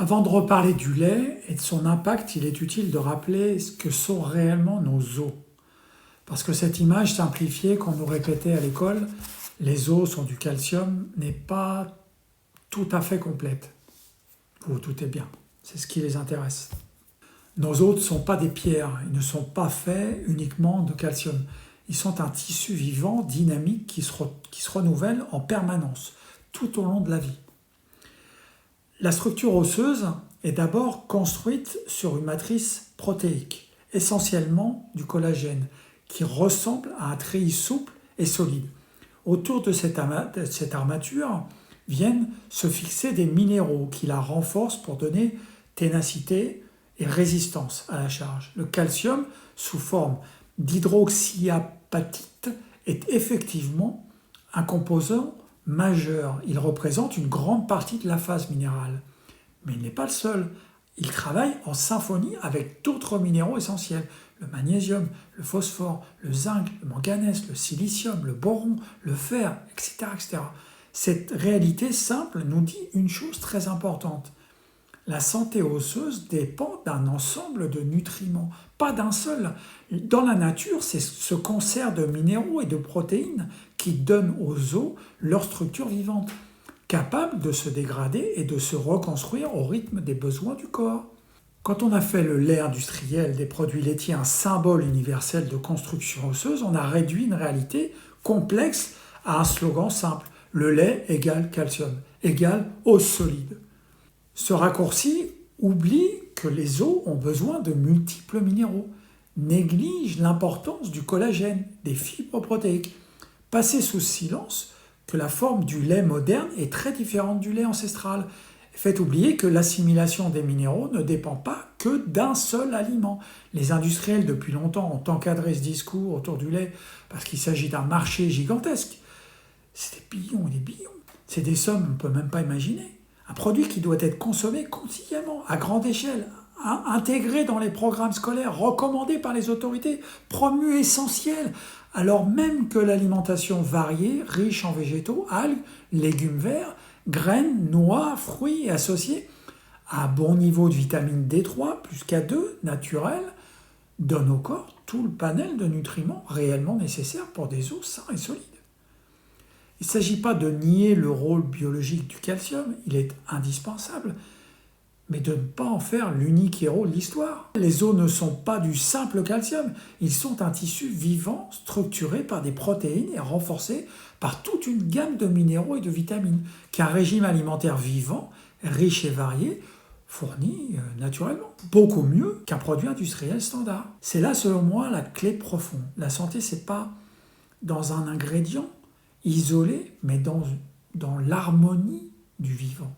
Avant de reparler du lait et de son impact, il est utile de rappeler ce que sont réellement nos os. Parce que cette image simplifiée qu'on nous répétait à l'école, les os sont du calcium, n'est pas tout à fait complète. Vous vous doutez bien, c'est ce qui les intéresse. Nos os ne sont pas des pierres, ils ne sont pas faits uniquement de calcium. Ils sont un tissu vivant, dynamique, qui se renouvelle en permanence, tout au long de la vie. La structure osseuse est d'abord construite sur une matrice protéique, essentiellement du collagène, qui ressemble à un treillis souple et solide. Autour de cette armature viennent se fixer des minéraux qui la renforcent pour donner ténacité et résistance à la charge. Le calcium, sous forme d'hydroxyapatite, est effectivement un composant majeur. Il représente une grande partie de la phase minérale. Mais il n'est pas le seul. Il travaille en symphonie avec d'autres minéraux essentiels. Le magnésium, le phosphore, le zinc, le manganèse, le silicium, le boron, le fer, etc., etc. Cette réalité simple nous dit une chose très importante. La santé osseuse dépend d'un ensemble de nutriments, pas d'un seul. Dans la nature, c'est ce concert de minéraux et de protéines qui donne aux os leur structure vivante, capable de se dégrader et de se reconstruire au rythme des besoins du corps. Quand on a fait le lait industriel des produits laitiers un symbole universel de construction osseuse, on a réduit une réalité complexe à un slogan simple. Le lait égale calcium, égale os solide. Ce raccourci oublie que les os ont besoin de multiples minéraux, néglige l'importance du collagène, des fibres protéiques. Passer sous silence que la forme du lait moderne est très différente du lait ancestral. Fait oublier que l'assimilation des minéraux ne dépend pas que d'un seul aliment. Les industriels, depuis longtemps, ont encadré ce discours autour du lait parce qu'il s'agit d'un marché gigantesque. C'est des billions et des billions. C'est des sommes qu'on ne peut même pas imaginer. Un produit qui doit être consommé quotidiennement, à grande échelle, intégré dans les programmes scolaires, recommandé par les autorités, promu essentiel, alors même que l'alimentation variée, riche en végétaux, algues, légumes verts, graines, noix, fruits et associés à un bon niveau de vitamine D3 plus K2 naturel, donne au corps tout le panel de nutriments réellement nécessaires pour des os sains et solides. Il ne s'agit pas de nier le rôle biologique du calcium, il est indispensable, mais de ne pas en faire l'unique héros de l'histoire. Les os ne sont pas du simple calcium, ils sont un tissu vivant, structuré par des protéines et renforcé par toute une gamme de minéraux et de vitamines, qu'un régime alimentaire vivant, riche et varié, fournit naturellement. Beaucoup mieux qu'un produit industriel standard. C'est là, selon moi, la clé profonde. La santé, c'est pas dans un ingrédient isolé, mais dans l'harmonie du vivant.